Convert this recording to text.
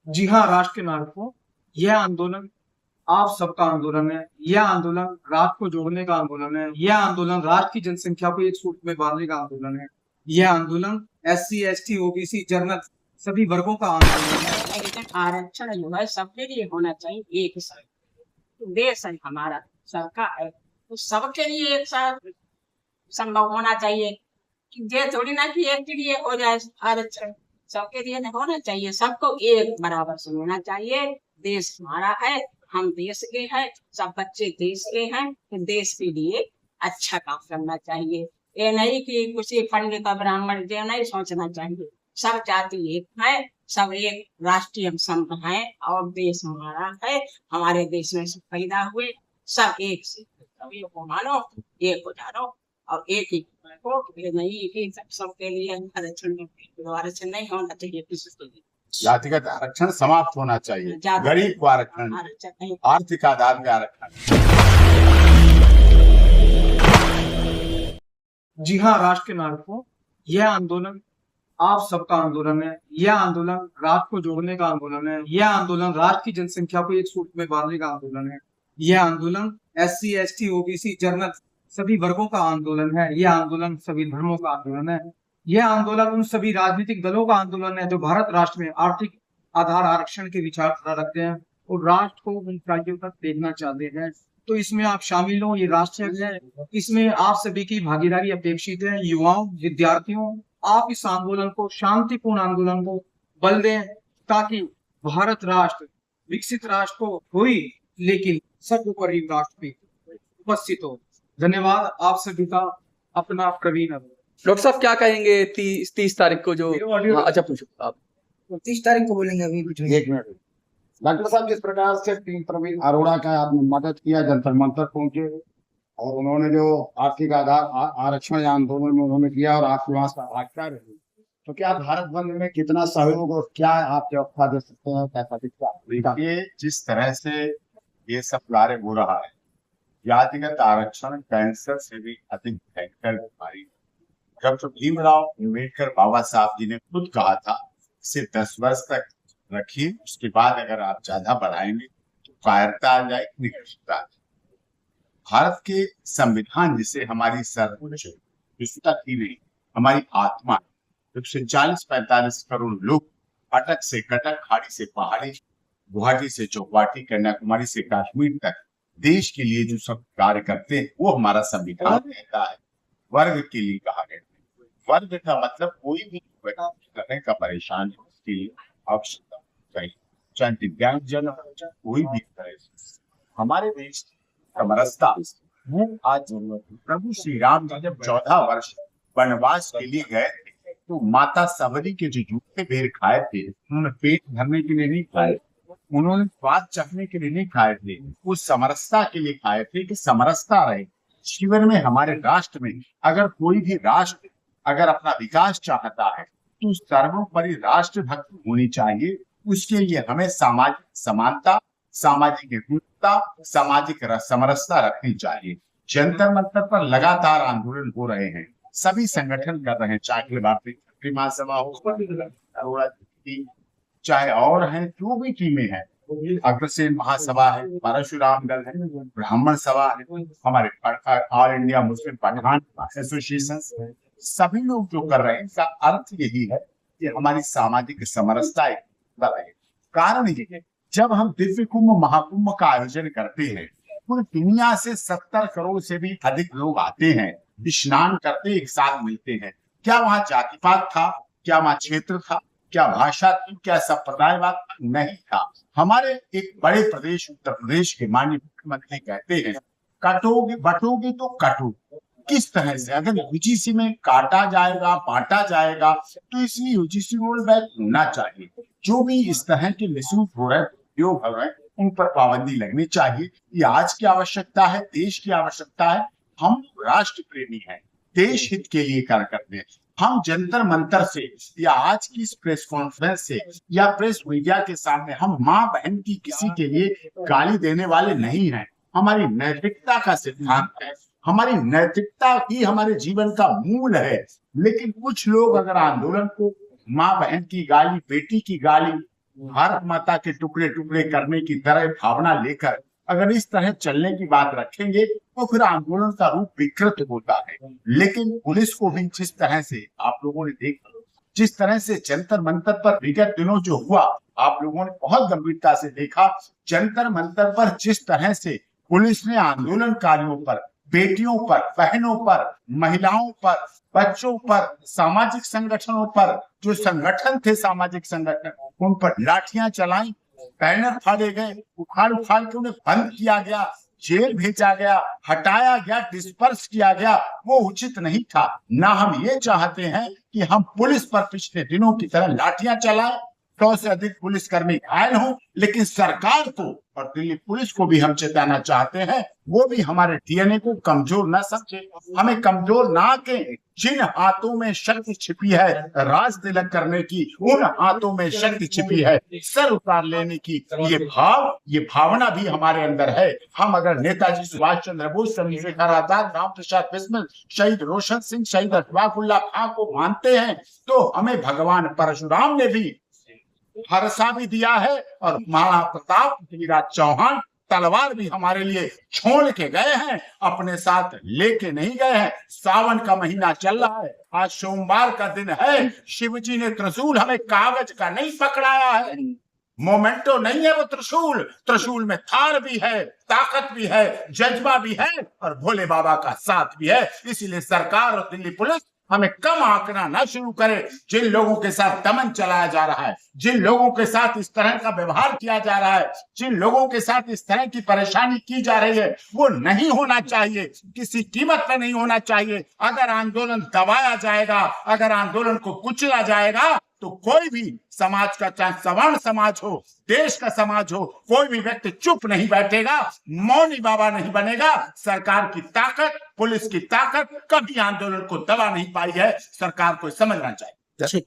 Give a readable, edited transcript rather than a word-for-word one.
जी हाँ, राष्ट्र के नागरिकों, यह आंदोलन आप सबका आंदोलन है। यह आंदोलन राष्ट्र को जोड़ने का आंदोलन है। यह आंदोलन राष्ट्र की जनसंख्या को एक सूत्र में बांधने का आंदोलन है। यह आंदोलन एससी, एसटी, ओबीसी, जनरल सभी वर्गों का आंदोलन है। लेकिन आरक्षण जो है सबके लिए होना चाहिए एक साथ। देश है हमारा, सबका है, तो सबके लिए एक साथ संभव होना चाहिए कि ये थोड़ी ना कि एक के लिए हो जाए आरक्षण। सबके लिए नहीं होना चाहिए, सबको एक बराबर समझना चाहिए। देश हमारा है, हम देश के हैं, सब बच्चे देश के हैं, तो देश के लिए अच्छा काम करना चाहिए। ये नहीं कि किसी पंडित और ब्राह्मण ये नहीं सोचना चाहिए। सब जाति एक है, सब एक राष्ट्रीय हम संघ है और देश हमारा है। हमारे देश में सब पैदा हुए, सब एक से सभी को मानो, एक हो जानो और एक ही को। ये नहीं कि सबके लिए आरक्षण नहीं होना चाहिए किसी के लिए। जातिगत आरक्षण समाप्त होना चाहिए। जाति- गरीब को आरक्षण, आरक्षण नहीं। आर्थिक आधार पे आरक्षण। जी हाँ, राष्ट्र के नागरिकों, यह आंदोलन आप सबका आंदोलन है। यह आंदोलन राष्ट्र को जोड़ने का आंदोलन है। यह आंदोलन राष्ट्र की जनसंख्या को एक सूत्र में बांधने का आंदोलन है। यह आंदोलन एससी, एसटी, ओबीसी, जनरल सभी वर्गों का आंदोलन है। यह आंदोलन सभी धर्मों का आंदोलन है। यह आंदोलन उन सभी राजनीतिक दलों का आंदोलन है जो भारत राष्ट्र में आर्थिक आधार आरक्षण के विचारधारा रखते हैं और राष्ट्र को ऊंचाइयों तक देखना चाहते हैं। तो इसमें आप शामिल हो, ये राष्ट्र है, इसमें आप सभी की भागीदारी अपेक्षित है। युवाओं, विद्यार्थियों, आप इस आंदोलन को, शांतिपूर्ण आंदोलन को बल दें ताकि भारत राष्ट्र विकसित राष्ट्र तो हो ही, लेकिन सर्वोपरि राष्ट्र भी उपस्थित हो। धन्यवाद आप सभी का। अपना प्रवीण अरोड़ा। डॉक्टर साहब क्या कहेंगे 30 तारीख को जो हाँ, अच्छा पूछो आप। 30 तारीख को बोलेंगे अभी कुछ नहीं। एक मिनट डॉक्टर साहब, जिस प्रकार से टीम प्रवीण अरोड़ा का आपने मदद किया, जंतर मंतर पहुंचे और उन्होंने जो आर्थिक आधार आरक्षण आंदोलन में उन्होंने किया और आपके वहां से भाजपा रही, तो क्या भारत बंद में कितना सहयोग और क्या आप व्यवस्था दे सकते हैं, कैसा दिखता है? देखिए, जिस तरह से ये सब कार्य हो रहा है, जातिगत आरक्षण कैंसर से भी अधिक भयंकर बीमारी। डॉक्टर भीमराव अम्बेडकर बाबा साहब जी ने खुद कहा था, इसे 10 वर्ष तक रखिए, उसके बाद अगर आप ज्यादा बढ़ाएंगे तो कायरता आ जाएगी, निकृष्टता आ जाएगी। भारत के संविधान जिसे हमारी सर्वोच्च पुस्तक ही नहीं, हमारी आत्मा, 140-45 करोड़ लोग अटक से कटक, खाड़ी से पहाड़ी, गुवाहाटी से चौपाटी, कन्याकुमारी से कश्मीर तक देश के लिए जो सब कार्य करते हैं वो हमारा संविधान कहता है। वर्ग के लिए कहा गया, वर्ग का मतलब कोई भी करने का परेशान है, उसके लिए आवश्यकता चाहिए, चाहे दिव्यांग जन हो, चाहे कोई भी तरह से। हमारे देश की समरसता आज जरूरत है। प्रभु श्री राम जी जब 14 वर्ष वनवास के लिए गए थे, तो माता सबरी के जो जूठे बेर खाए थे, उन्होंने पेट भरने के लिए नहीं खाए, उन्होंने स्वाद चखने के लिए नहीं खाए थे, उस समरसता के लिए खाए थे कि समरसता रहे जीवन में। हमारे राष्ट्र में अगर कोई भी राष्ट्र अगर अपना विकास चाहता है तो सर्वोपरि राष्ट्र भक्ति होनी चाहिए। उसके लिए हमें सामाजिक समानता, सामाजिक एकता, सामाजिक समरसता रखनी चाहिए। जंतर मंतर पर लगातार आंदोलन हो रहे हैं, सभी संगठन कर रहे हैं, चाहे भारतीय महासभा हो, चाहे और हैं, जो भी टीमें हैं, अग्रसेन महासभा है, परशुराम दल है, ब्राह्मण सभा है, हमारे all India Muslim Pathan association, सभी लोग जो कर रहे हैं, इसका अर्थ यही है कि हमारी सामाजिक समरसता रहे। कारण ये है, जब हम दिव्य कुंभ महाकुंभ का आयोजन करते हैं, पूरी दुनिया से 70 करोड़ से भी अधिक लोग आते हैं, स्नान करते, एक साथ मिलते हैं। क्या वहां जातिपात था? क्या वहां क्षेत्र था? क्या भाषा थी? क्या संप्रदायवाद? नहीं था। हमारे एक बड़े प्रदेश उत्तर प्रदेश के माननीय मुख्यमंत्री कहते हैं, काटोगे बटोगे तो काटो। किस तरह से अगर यूजीसी में काटा जाएगा, बांटा जाएगा, तो इसलिए यूजीसी रोल बैक होना चाहिए। जो भी इस तरह के मिसयूज हो रहे हैं, उपयोग हो रहे हैं, उन पर पाबंदी लगनी चाहिए। ये आज की आवश्यकता है, देश की आवश्यकता है। हम राष्ट्र प्रेमी हैं, देश हित के लिए कार्य करते हैं। हम जंतर मंतर से या आज की इस प्रेस कॉन्फ्रेंस से या प्रेस मीडिया के सामने हम माँ बहन की किसी के लिए गाली देने वाले नहीं हैं। हमारी नैतिकता का सिद्धांत है, हमारी नैतिकता ही हमारे जीवन का मूल है। लेकिन कुछ लोग अगर आंदोलन को माँ बहन की गाली, बेटी की गाली, भारत माता के टुकड़े टुकड़े करने की तरह भावना लेकर अगर इस तरह चलने की बात रखेंगे तो फिर आंदोलन का रूप विकृत होता है। लेकिन पुलिस को भी जिस तरह से आप लोगों ने देखा, जिस तरह से जंतर मंतर पर विगत दिनों जो हुआ, आप लोगों ने बहुत गंभीरता से देखा। जंतर मंतर पर जिस तरह से पुलिस ने आंदोलनकारियों पर, बेटियों पर, बहनों पर, महिलाओं पर, बच्चों पर, सामाजिक संगठनों पर, जो संगठन थे सामाजिक संगठन, उन पर लाठियां चलाई, बैनर फाड़े गए, उखाड़ उखाड़ के उन्हें बंद किया गया, जेल भेजा गया, हटाया गया, डिस्पर्स किया गया, वो उचित नहीं था। ना हम ये चाहते हैं कि हम पुलिस पर पिछले दिनों की तरह लाठियां चलाएं, 100 से अधिक पुलिसकर्मी घायल हों, लेकिन सरकार को और दिल्ली पुलिस को भी हम चेताना चाहते हैं, वो भी हमारे डीएनए को कमजोर ना समझे, हमें कमजोर ना के। जिन हाथों में शक्ति छिपी है राज तिलक करने की, उन हाथों में शक्ति छिपी है सर उतार लेने की, ये भावना भी हमारे अंदर है। हम अगर नेताजी सुभाष चंद्र बोस, चंद्रशेखर आजाद, राम प्रसाद बिस्मिल, शहीद रोशन सिंह, शहीद अशफाकुल्लाह खां को मानते हैं, तो हमें भगवान परशुराम ने भी भरोसा भी दिया है और महाराणा प्रताप, पृथ्वीराज चौहान तलवार भी हमारे लिए छोड़ के गए हैं, अपने साथ लेके नहीं गए हैं। सावन का महीना चल रहा है, आज सोमवार का दिन है, शिवजी ने त्रिशूल हमें कागज का नहीं पकड़ाया है, मोमेंटो नहीं है वो त्रिशूल, त्रिशूल में थार भी है, ताकत भी है, जज्बा भी है और भोले बाबा का साथ भी है। इसीलिए सरकार और दिल्ली पुलिस हमें कम आंकना ना शुरू करे। जिन लोगों के साथ दमन चलाया जा रहा है, जिन लोगों के साथ इस तरह का व्यवहार किया जा रहा है, जिन लोगों के साथ इस तरह की परेशानी की जा रही है, वो नहीं होना चाहिए, किसी कीमत पे नहीं होना चाहिए। अगर आंदोलन दबाया जाएगा, अगर आंदोलन को कुचला जाएगा, तो कोई भी समाज का, चाहे सवर्ण समाज हो, देश का समाज हो, कोई भी व्यक्ति चुप नहीं बैठेगा, मौनी बाबा नहीं बनेगा। सरकार की ताकत, पुलिस की ताकत कभी आंदोलन को दबा नहीं पाई है, सरकार को समझना चाहिए। ठीक।